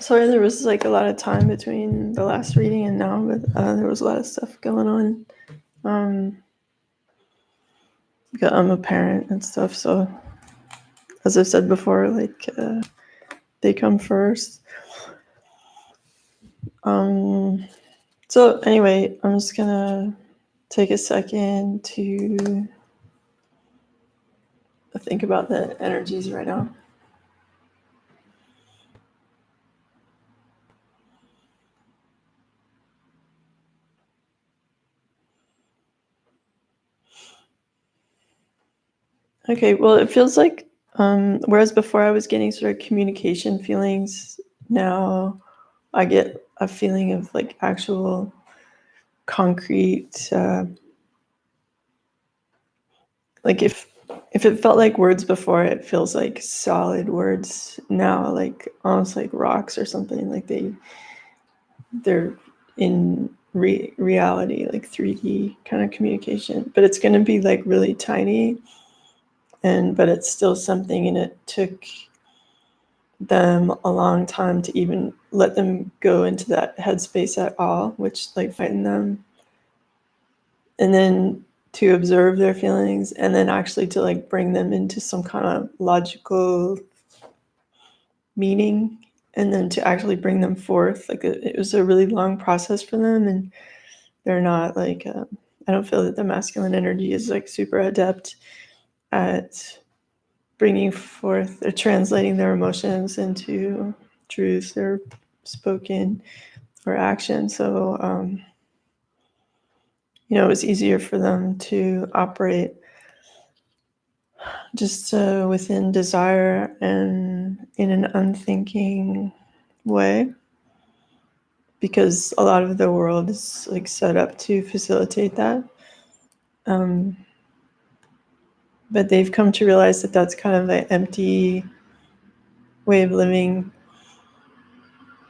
Sorry, there was like a lot of time between the last reading and now, but there was a lot of stuff going on. I'm a parent and stuff, so as I've said before, like they come first. So anyway, I'm just gonna take a second to think about the energies right now. Okay, well, it feels like, whereas before I was getting sort of communication feelings, now I get a feeling of like actual concrete, like if it felt like words before, it feels like solid words now, like almost like rocks or something, like they're in reality, like 3D kind of communication, but it's going to be like really tiny, but it's still something, and it took them a long time to even let them go into that headspace at all, which like frightened them, and then to observe their feelings, and then actually to like bring them into some kind of logical meaning, and then to actually bring them forth. Like it was a really long process for them, and they're not like I don't feel that the masculine energy is like super adept at bringing forth or translating their emotions into truth or spoken or action. So it was easier for them to operate just within desire and in an unthinking way, because a lot of the world is like set up to facilitate that. But they've come to realize that that's kind of an empty way of living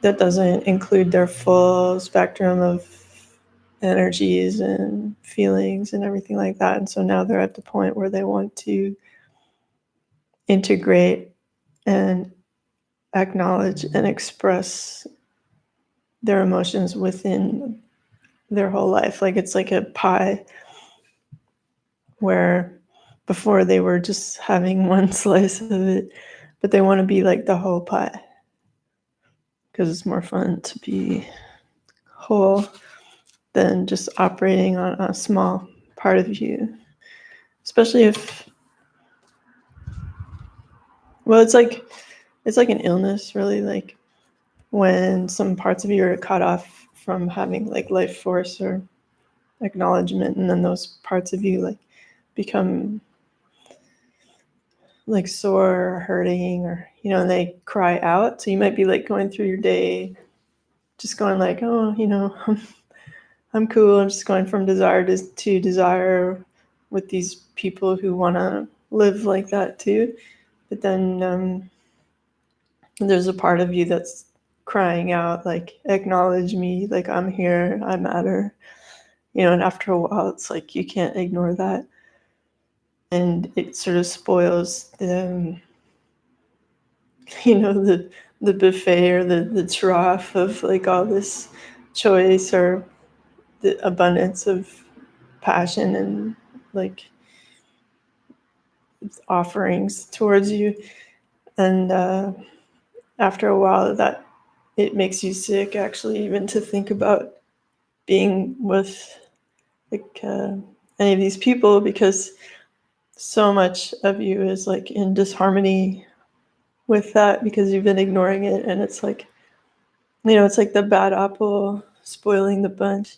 that doesn't include their full spectrum of energies and feelings and everything like that. And so now they're at the point where they want to integrate and acknowledge and express their emotions within their whole life. Like it's like a pie where before they were just having one slice of it, but they want to be like the whole pie because it's more fun to be whole than just operating on a small part of you. Especially if, well, it's like an illness, really, like when some parts of you are cut off from having like life force or acknowledgement, and then those parts of you like become like sore or hurting, or and they cry out. So you might be like going through your day just going like, oh, I'm cool, I'm just going from desire to desire with these people who want to live like that too. But then there's a part of you that's crying out like, acknowledge me, like I'm here, I matter. And after a while it's like you can't ignore that, and it sort of spoils the the buffet or the trough of like all this choice or the abundance of passion and like offerings towards you. And after a while, that it makes you sick, actually, even to think about being with like any of these people, because so much of you is like in disharmony with that because you've been ignoring it. And it's like, it's like the bad apple spoiling the bunch.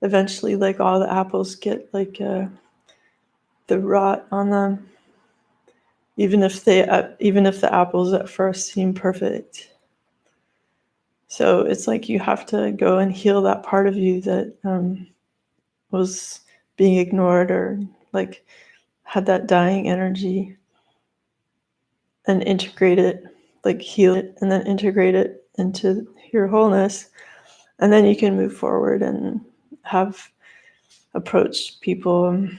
Eventually, like all the apples get like the rot on them, even if the apples at first seem perfect. So it's like you have to go and heal that part of you that was being ignored or like had that dying energy, and integrate it, like heal it, and then integrate it into your wholeness. And then you can move forward and have approached people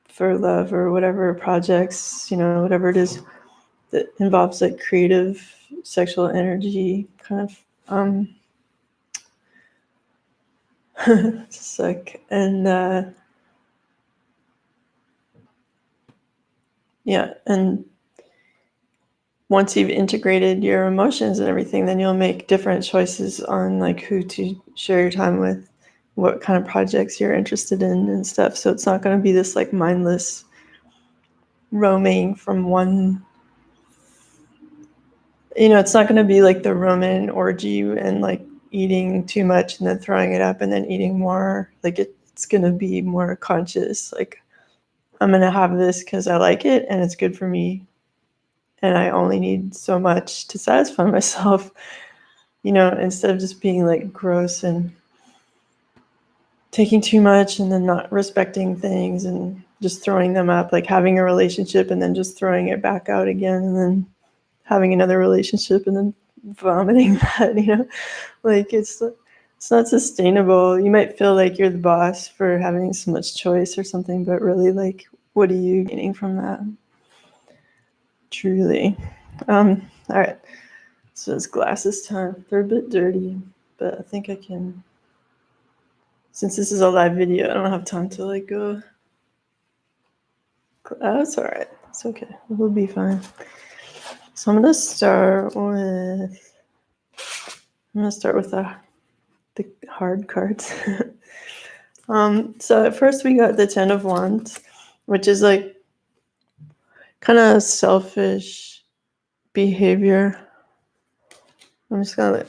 for love or whatever projects, whatever it is that involves like creative sexual energy kind of Sick. And yeah, and once you've integrated your emotions and everything, then you'll make different choices on like who to share your time with, what kind of projects you're interested in and stuff. So it's not going to be this like mindless roaming from one, it's not going to be like the Roman orgy and like eating too much and then throwing it up and then eating more. Like it's going to be more conscious. Like I'm going to have this because I like it and it's good for me. And I only need so much to satisfy myself, instead of just being like gross and taking too much and then not respecting things and just throwing them up, like having a relationship and then just throwing it back out again and then having another relationship and then vomiting that, like it's not sustainable. You might feel like you're the boss for having so much choice or something, but really, like, what are you gaining from that? Truly. All right. So it's glasses time. They're a bit dirty, but I think I can. Since this is a live video, I don't have time to like go. Oh, it's all right. It's okay. We'll be fine. So I'm gonna start with. The hard cards. So at first we got the Ten of Wands, which is like kind of selfish behavior. I'm just gonna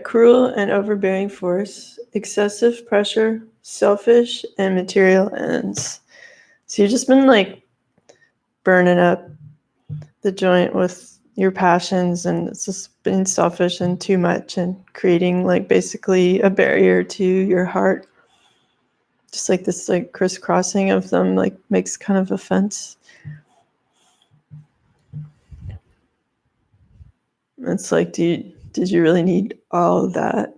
cruel and overbearing force, excessive pressure, selfish and material ends. So you've just been like burning up the joint with your passions, and it's just being selfish and too much and creating like basically a barrier to your heart. Just like this like crisscrossing of them like makes kind of a fence. It's like, did you really need all of that?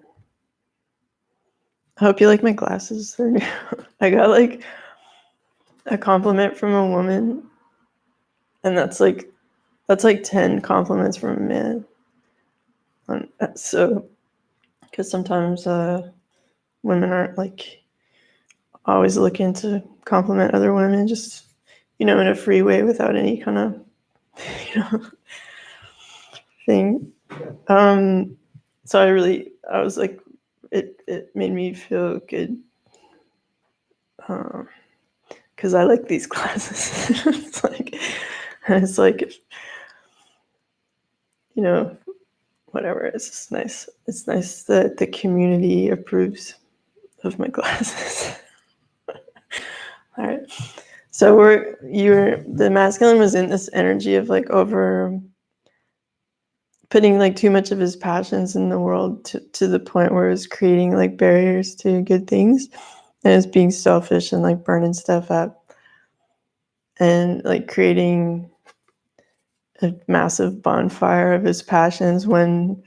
I hope you like my glasses. I got like a compliment from a woman, and that's like 10 compliments from a man. So, because sometimes women aren't like always looking to compliment other women, just in a free way without any kind of thing. So I was like, it made me feel good because I like these glasses. it's like whatever. It's just nice. It's nice that the community approves of my glasses. All right. So the masculine was in this energy of like over putting like too much of his passions in the world to the point where it's creating like barriers to good things, and it's being selfish and like burning stuff up and like creating a massive bonfire of his passions and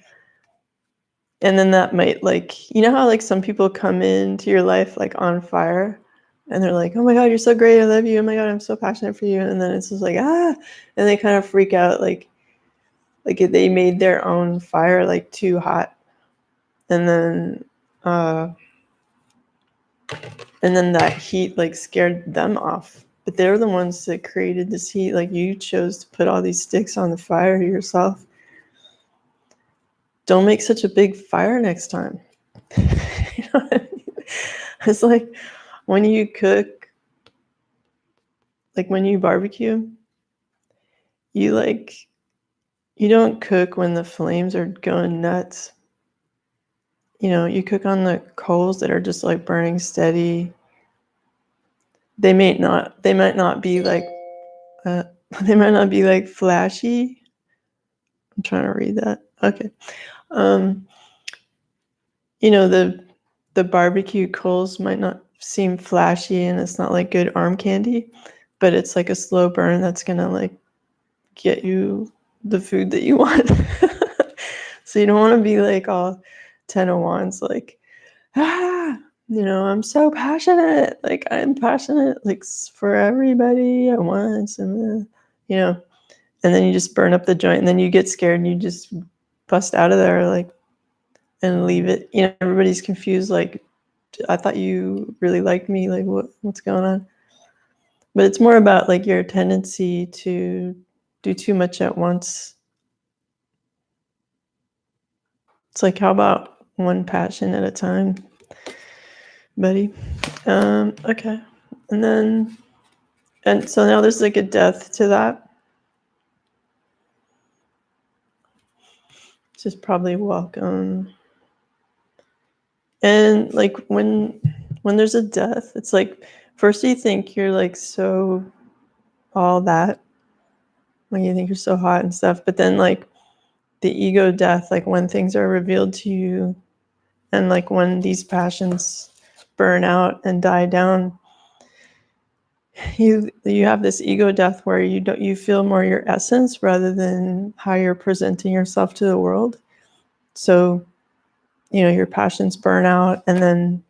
then that might like, how like some people come into your life like on fire and they're like, oh my God, you're so great, I love you, oh my God, I'm so passionate for you, and then it's just like and they kind of freak out like if they made their own fire like too hot, and then that heat like scared them off, but they're the ones that created this heat. Like you chose to put all these sticks on the fire yourself. Don't make such a big fire next time. You know what I mean? It's like when you cook, like when you barbecue, you don't cook when the flames are going nuts. You cook on the coals that are just like burning steady. They might not be like they might not be like flashy. I'm trying to read that. Okay. The barbecue coals might not seem flashy and it's not like good arm candy, but it's like a slow burn that's gonna like get you the food that you want. So you don't want to be like all 10 of wands like I'm so passionate, like I'm passionate like for everybody at once, and and then you just burn up the joint, and then you get scared and you just bust out of there, like, and leave it. Everybody's confused, like, I thought you really liked me, like, what's going on? But it's more about like your tendency to do too much at once. It's like, how about one passion at a time, buddy? Okay. And so now there's like a death to that. Just probably welcome. And like when there's a death, it's like first you think you're like so all that, when you think you're so hot and stuff, but then like the ego death, like when things are revealed to you, and like when these passions burn out and die down, you have this ego death where you feel more your essence rather than how you're presenting yourself to the world. So your passions burn out, and then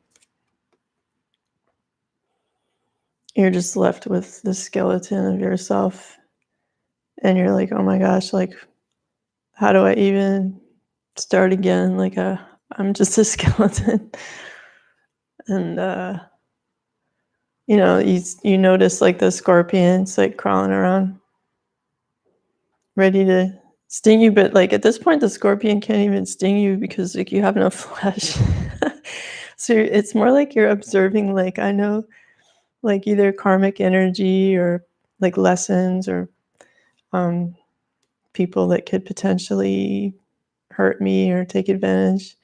you're just left with the skeleton of yourself, and you're like, oh my gosh, like, how do I even start again? Like, I'm just a skeleton. And you notice like the scorpions like crawling around ready to sting you, but like at this point the scorpion can't even sting you because like you have no flesh. So it's more like you're observing, like, I know, like either karmic energy or like lessons or people that could potentially hurt me or take advantage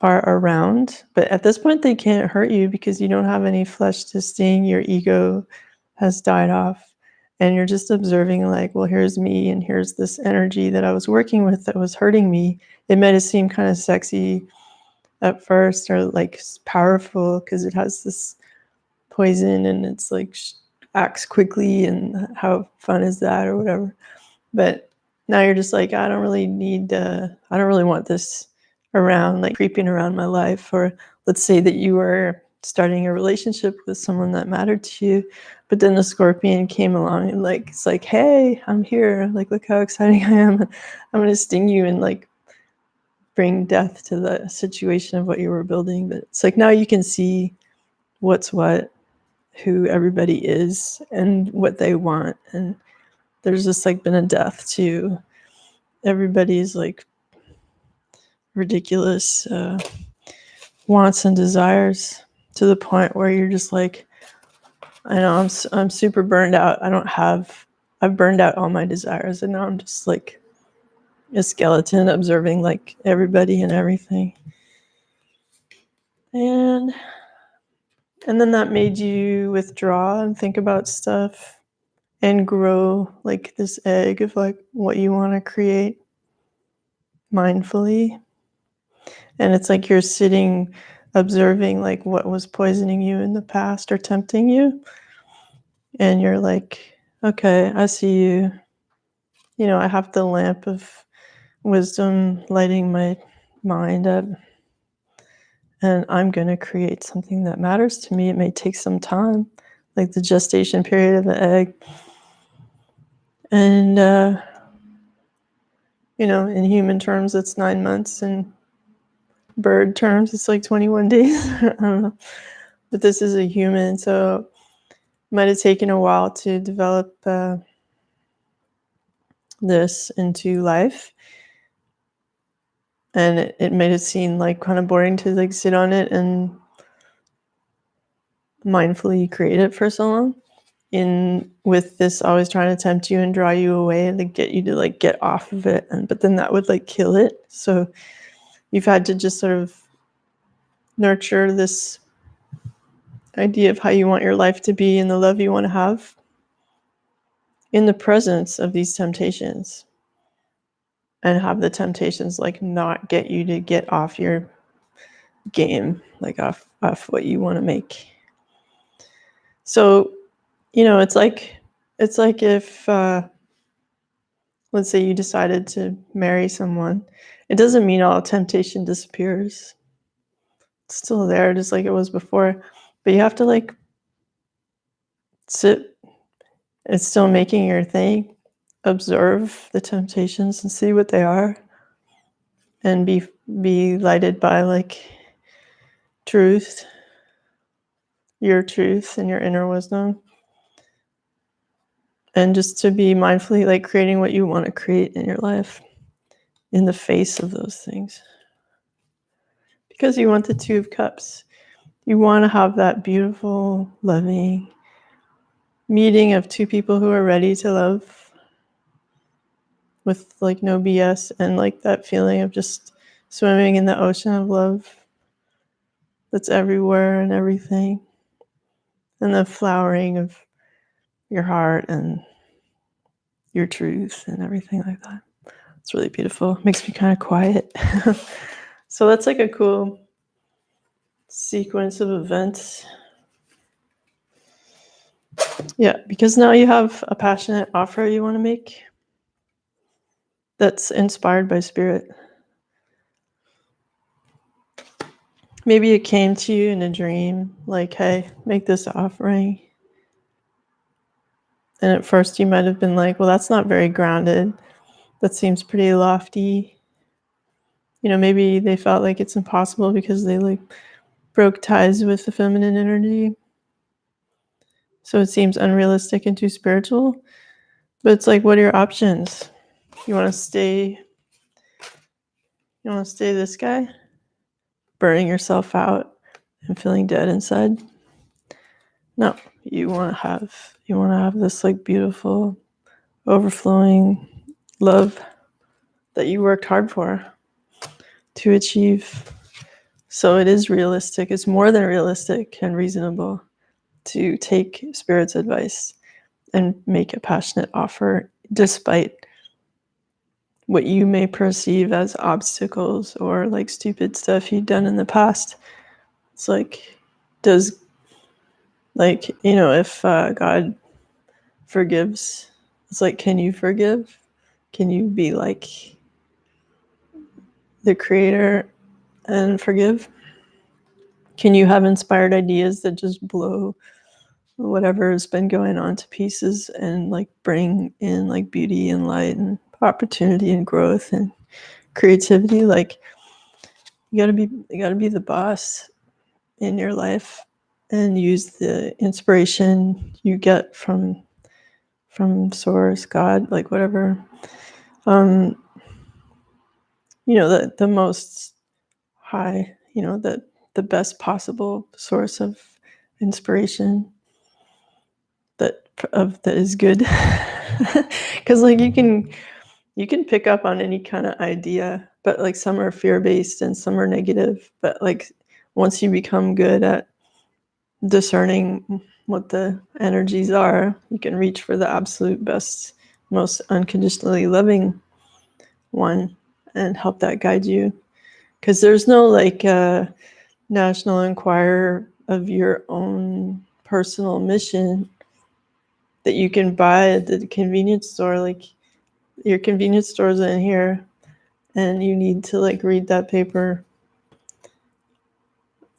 are around, but at this point they can't hurt you because you don't have any flesh to sting. Your ego has died off, and you're just observing, like, well, here's me and here's this energy that I was working with that was hurting me. It might have seemed kind of sexy at first, or like powerful because it has this poison and it's like acts quickly, and how fun is that or whatever. But now you're just like, I don't really want this around, like creeping around my life. Or let's say that you were starting a relationship with someone that mattered to you, but then the scorpion came along and like, it's like, hey, I'm here, like, look how exciting I am. I'm going to sting you and like bring death to the situation of what you were building. But it's like, now you can see what's what, who everybody is and what they want. And there's just like been a death to everybody's like ridiculous wants and desires, to the point where you're just like, I know I'm super burned out. I've burned out all my desires, and now I'm just like a skeleton observing like everybody and everything. And then that made you withdraw and think about stuff and grow like this egg of like what you want to create mindfully. And it's like you're sitting observing like what was poisoning you in the past or tempting you, and you're like, okay, I see you. I have the lamp of wisdom lighting my mind up, and I'm going to create something that matters to me. It may take some time, like the gestation period of the egg. And in human terms it's 9 months, and bird terms it's like 21 days. I don't know, but this is a human, so it might have taken a while to develop this into life. And it made it seem like kind of boring to like sit on it and mindfully create it for so long, with this always trying to tempt you and draw you away and like get you to like get off of it, but then that would like kill it. So you've had to just sort of nurture this idea of how you want your life to be and the love you want to have in the presence of these temptations, and have the temptations like not get you to get off your game, like off what you want to make. So it's like if let's say you decided to marry someone, it doesn't mean all temptation disappears. It's still there just like it was before, but you have to like sit. It's still making your thing, observe the temptations and see what they are, and be lighted by like truth, your truth and your inner wisdom, and just to be mindfully like creating what you want to create in your life in the face of those things. Because you want the Two of Cups. You want to have that beautiful, loving meeting of two people who are ready to love with like no BS, and like that feeling of just swimming in the ocean of love that's everywhere and everything, and the flowering of your heart and your truth and everything like that. It's really beautiful. It makes me kind of quiet. So that's like a cool sequence of events. Yeah, because now you have a passionate offer you want to make that's inspired by spirit. Maybe it came to you in a dream, like, hey, make this offering. And at first you might have been like, well, that's not very grounded. That seems pretty lofty. You know, maybe they felt like it's impossible because they like broke ties with the feminine energy. So it seems unrealistic and too spiritual. But it's like, what are your options? You want to stay this guy? Burning yourself out and feeling dead inside? No, you want to have this like beautiful, overflowing love that you worked hard for to achieve. So it is realistic. It's more than realistic and reasonable to take Spirit's advice and make a passionate offer despite what you may perceive as obstacles or like stupid stuff you've done in the past. It's like, does, like, you know, if God forgives, it's like, can you forgive? Can you be like the creator and forgive? Can you have inspired ideas that just blow whatever has been going on to pieces and like bring in like beauty and light and opportunity and growth and creativity? Like, you gotta be the boss in your life and use the inspiration you get from source, God, like whatever. You know, the most high, you know, the best possible source of inspiration that is good. Because like you can pick up on any kind of idea, but like some are fear-based and some are negative. But like once you become good at discerning what the energies are, you can reach for the absolute best, most unconditionally loving one and help that guide you. Because there's no like National Enquirer of your own personal mission that you can buy at the convenience store. Like, your convenience store's in here, and you need to like read that paper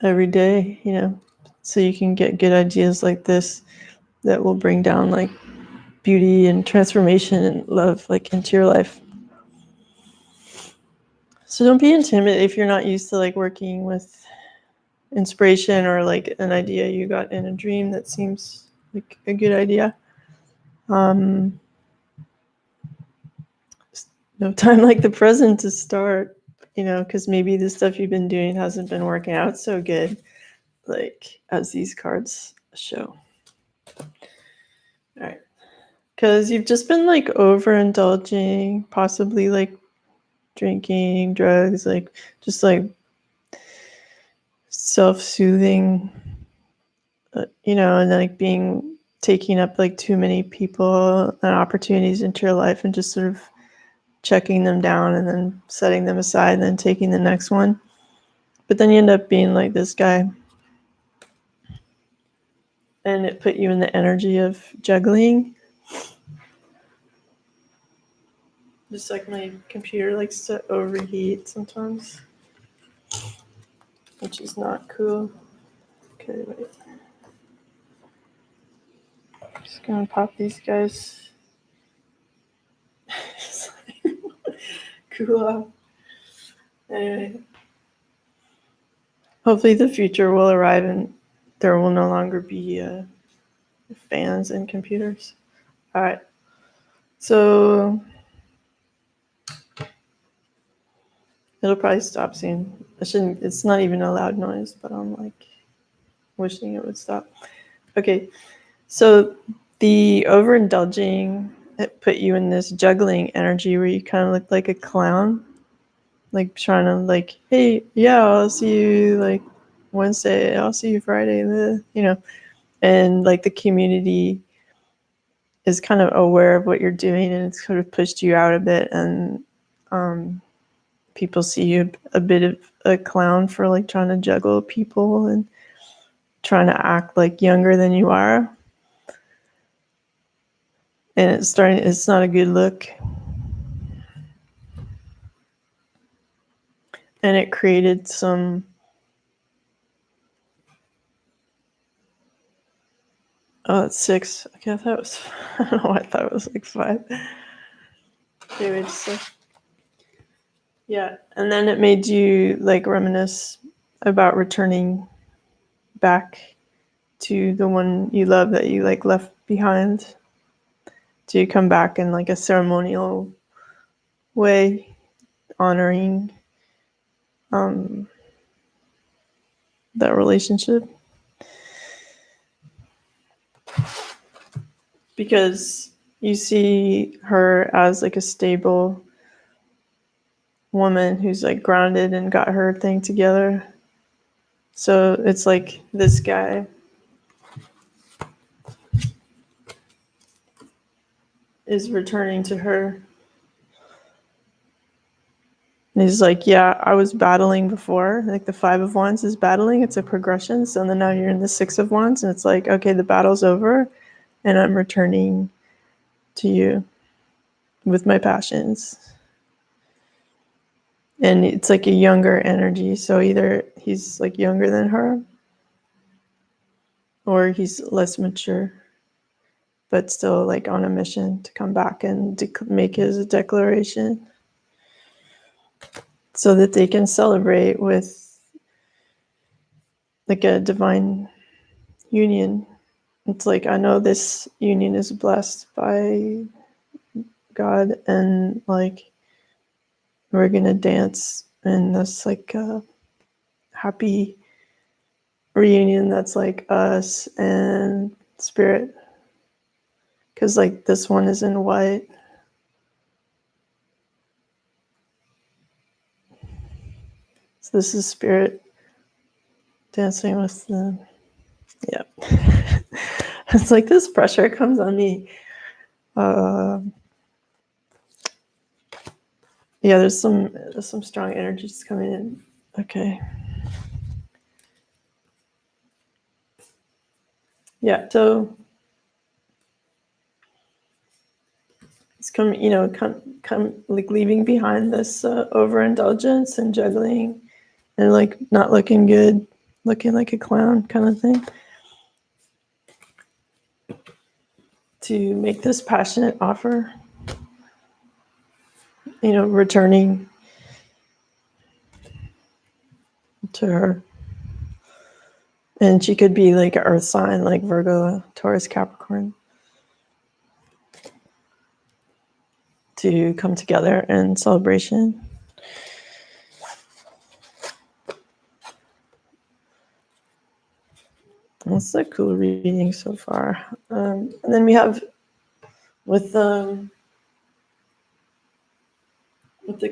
every day, you know, so you can get good ideas like this that will bring down like beauty and transformation and love like into your life. So don't be intimidated if you're not used to like working with inspiration or like an idea you got in a dream that seems like a good idea. No time like the present to start, you know, because maybe the stuff you've been doing hasn't been working out so good, like as these cards show. All right. Because you've just been like overindulging, possibly like drinking, drugs, like just like self-soothing, you know, and then like taking up like too many people and opportunities into your life and just sort of checking them down and then setting them aside and then taking the next one. But then you end up being like this guy. And it put you in the energy of juggling. Just like my computer likes to overheat sometimes, which is not cool. Okay, wait. Just gonna pop these guys. cool off. Anyway, hopefully the future will arrive and there will no longer be fans in computers. All right. So it'll probably stop soon. It's not even a loud noise, but I'm like wishing it would stop. Okay. So the overindulging, it put you in this juggling energy where you kind of look like a clown, like trying to like, hey, yeah, I'll see you like Wednesday, I'll see you Friday, and like the community is kind of aware of what you're doing and it's sort of pushed you out a bit, and people see you a bit of a clown for like trying to juggle people and trying to act like younger than you are. And it's not a good look. And it created some it's 6. Okay, I thought it was I don't know why I thought it was like 5. Anyway, yeah. And then it made you like reminisce about returning back to the one you love that you like left behind, to come back in like a ceremonial way, honoring that relationship, because you see her as like a stable woman who's like grounded and got her thing together. So it's like this guy is returning to her. And he's like, yeah, I was battling before. Like the 5 of Wands is battling. It's a progression. So then now you're in the 6 of Wands. And it's like, okay, the battle's over. And I'm returning to you with my passions. And it's like a younger energy. So either he's like younger than her or he's less mature, but still like on a mission to come back and make his declaration so that they can celebrate with like a divine union. It's like, I know this union is blessed by God, and like we're gonna dance in this like happy reunion that's like us and spirit, because like this one is in white. So this is spirit dancing with them. Yeah. It's like this pressure comes on me. Yeah, there's some strong energies coming in. Okay. Yeah, so it's come like leaving behind this overindulgence and juggling and like not looking good, looking like a clown kind of thing, to make this passionate offer, returning to her. And she could be like an earth sign, like Virgo, Taurus, Capricorn, to come together in celebration. That's a cool reading so far. And then we have with the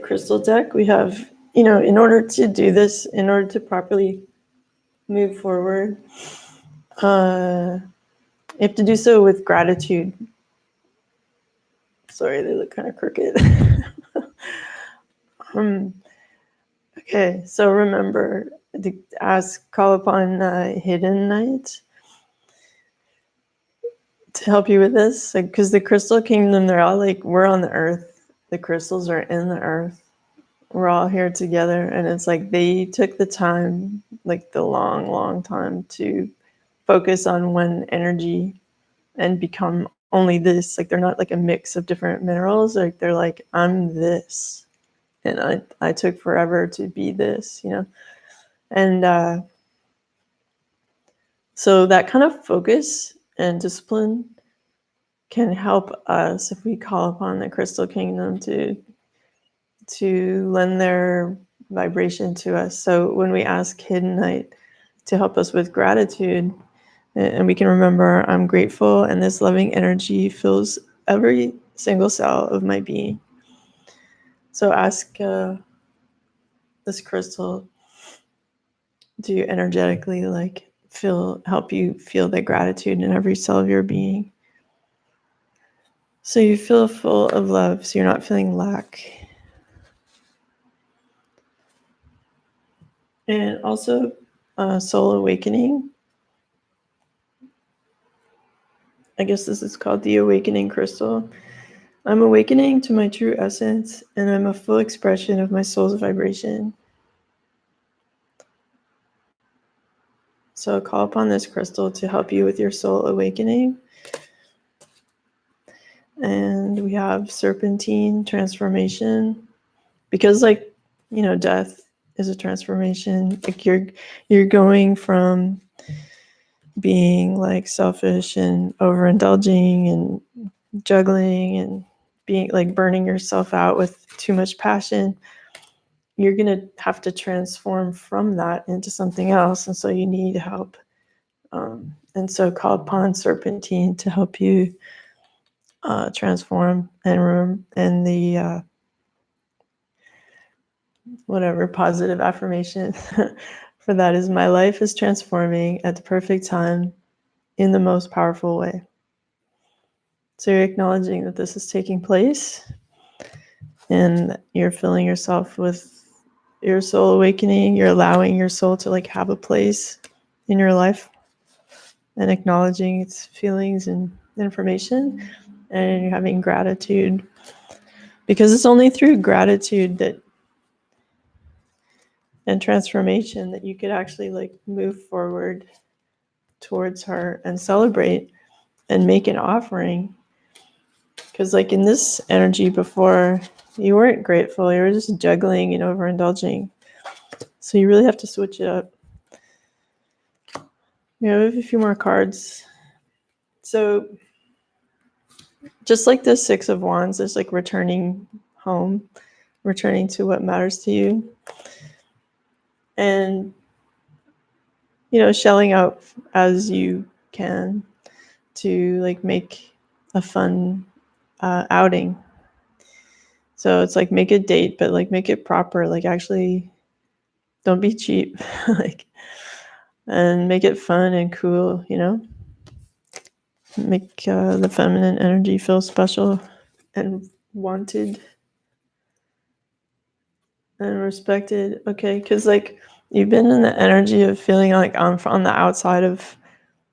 crystal deck, we have, in order to do this, in order to properly move forward, you have to do so with gratitude. Sorry, they look kind of crooked. Okay, so remember to call upon Hidden Knight to help you with this, because the crystal kingdom, they're all like, we're on the earth, the crystals are in the earth, we're all here together, and it's like they took the time, like the long time, to focus on one energy and become only this. Like they're not like a mix of different minerals, like they're like, I'm this, and I took forever to be this, and so that kind of focus and discipline can help us if we call upon the crystal kingdom to lend their vibration to us. So when we ask Hidden Light to help us with gratitude, and we can remember, I'm grateful, and this loving energy fills every single cell of my being. So ask this crystal to energetically help you feel the gratitude in every cell of your being. So you feel full of love, so you're not feeling lack. And also soul awakening. I guess this is called the awakening crystal. I'm awakening to my true essence, and I'm a full expression of my soul's vibration. So call upon this crystal to help you with your soul awakening. And we have serpentine transformation, because death is a transformation. Like you're going from being like selfish and overindulging and juggling and being like burning yourself out with too much passion. You're going to have to transform from that into something else. And so you need help. And so call upon serpentine to help you transform and the whatever positive affirmation for that is, my life is transforming at the perfect time in the most powerful way. So you're acknowledging that this is taking place, and you're filling yourself with your soul awakening. You're allowing your soul to have a place in your life, and acknowledging its feelings and information, and you're having gratitude, because it's only through gratitude and transformation that you could actually move forward towards her and celebrate and make an offering. Because in this energy before, you weren't grateful, you were just juggling and overindulging. So you really have to switch it up. We have a few more cards. So just like the Six of Wands, there's returning home, returning to what matters to you, and shelling out as you can to make a fun outing. So it's make a date, but make it proper. Actually, don't be cheap. And make it fun and cool. Make the feminine energy feel special and wanted and respected. Okay, because you've been in the energy of feeling on the outside of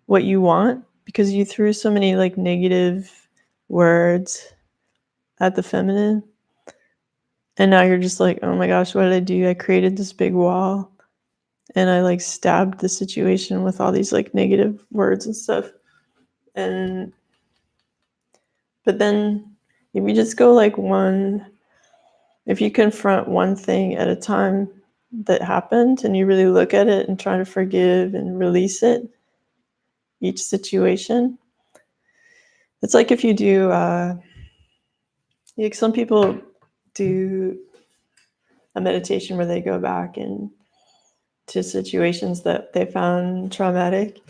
what you want, because you threw so many negative words at the feminine, and now you're just oh my gosh, what did I do? I created this big wall, and I stabbed the situation with all these negative words and stuff. But then if you just go if you confront one thing at a time that happened, and you really look at it and try to forgive and release it, each situation, it's if you do some people do a meditation where they go back and to situations that they found traumatic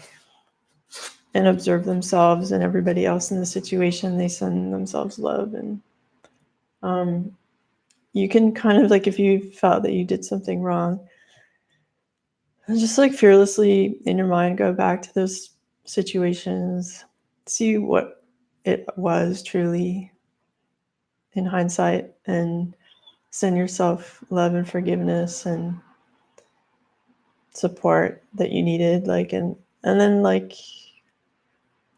and observe themselves and everybody else in the situation. They send themselves love, and you can kind of if you felt that you did something wrong, just fearlessly in your mind go back to those situations, see what it was truly in hindsight, and send yourself love and forgiveness and support that you needed, and then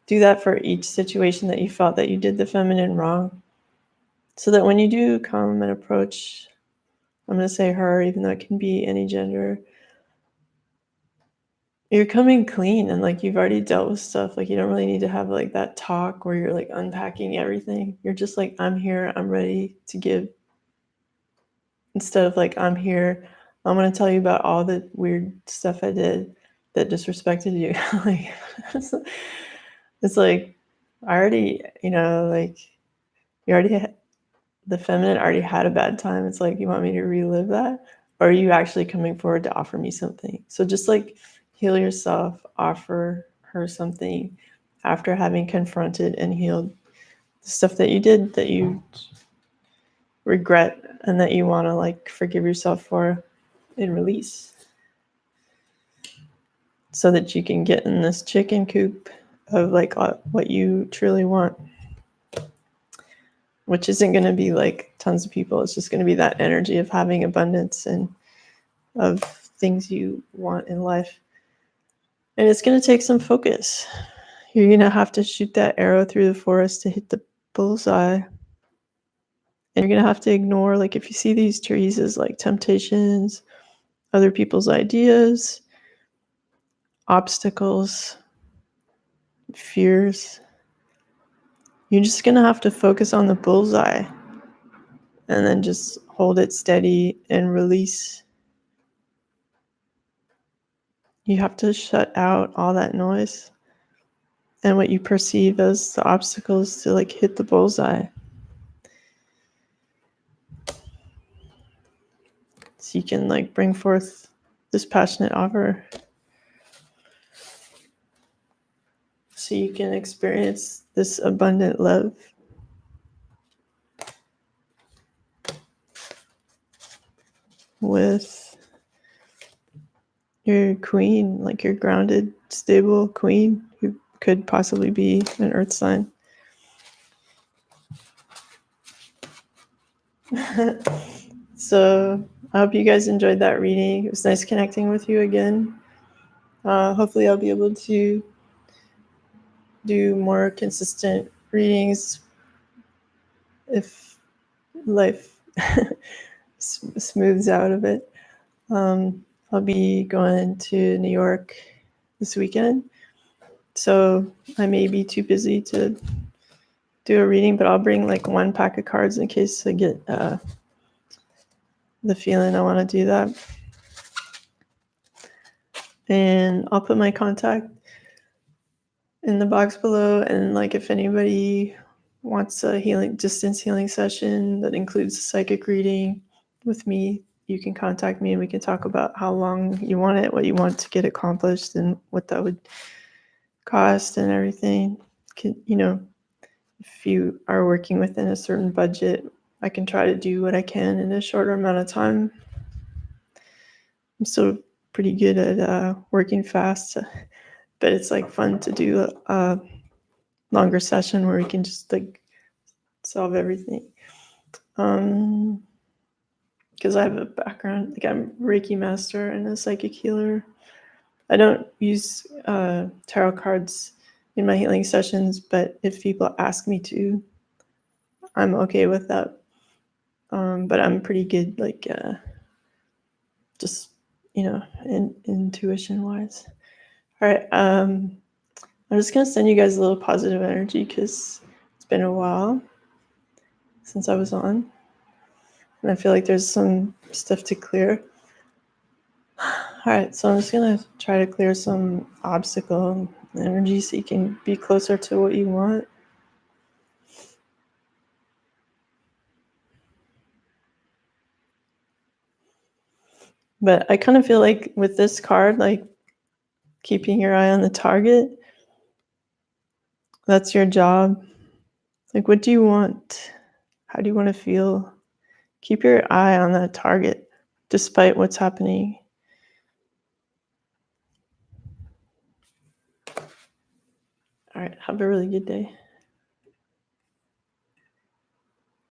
do that for each situation that you felt that you did the feminine wrong, so that when you do come and approach, I'm going to say her, even though it can be any gender, you're coming clean, and you've already dealt with stuff. You don't really need to have that talk where you're unpacking everything. You're just I'm here, I'm ready to give instead of like, I'm here, I'm going to tell you about all the weird stuff I did that disrespected you. Like, it's like, I already, like, you already, the feminine already had a bad time. It's like, you want me to relive that? Or are you actually coming forward to offer me something? So just like heal yourself, offer her something after having confronted and healed the stuff that you did that you regret and that you want to like forgive yourself for and release, so that you can get in this chicken coop of like what you truly want, which isn't going to be like tons of people. It's just going to be that energy of having abundance and of things you want in life. And it's going to take some focus. You're going to have to shoot that arrow through the forest to hit the bullseye. And you're going to have to ignore, like, if you see these trees as like temptations, other people's ideas, obstacles, fears, you're just going to have to focus on the bullseye and then just hold it steady and release. You have to shut out all that noise and what you perceive as the obstacles to like hit the bullseye. So you can like bring forth this passionate offer. So you can experience this abundant love. With your queen, like your grounded, stable queen who could possibly be an earth sign. So I hope you guys enjoyed that reading. It was nice connecting with you again. Hopefully I'll be able to do more consistent readings if life smooths out a bit. I'll be going to New York this weekend, so I may be too busy to do a reading, but I'll bring like one pack of cards in case I get the feeling I want to do that. And I'll put my contact in the box below, and like if anybody wants a distance healing session that includes a psychic reading with me, you can contact me and we can talk about how long you want it, what you want to get accomplished, and what that would cost and everything. If you are working within a certain budget, I can try to do what I can in a shorter amount of time. I'm still pretty good at working fast, but it's like fun to do a longer session where we can just like solve everything. Because I have a background, like I'm Reiki master and a psychic healer. I don't use tarot cards in my healing sessions, but if people ask me to, I'm okay with that. But I'm pretty good, like just intuition wise. All right, I'm just gonna send you guys a little positive energy because it's been a while since I was on, and I feel like there's some stuff to clear. All right, so I'm just gonna try to clear some obstacle energy so you can be closer to what you want. But I kind of feel like with this card, like keeping your eye on the target, that's your job. Like, what do you want? How do you want to feel? Keep your eye on that target despite what's happening. All right, have a really good day.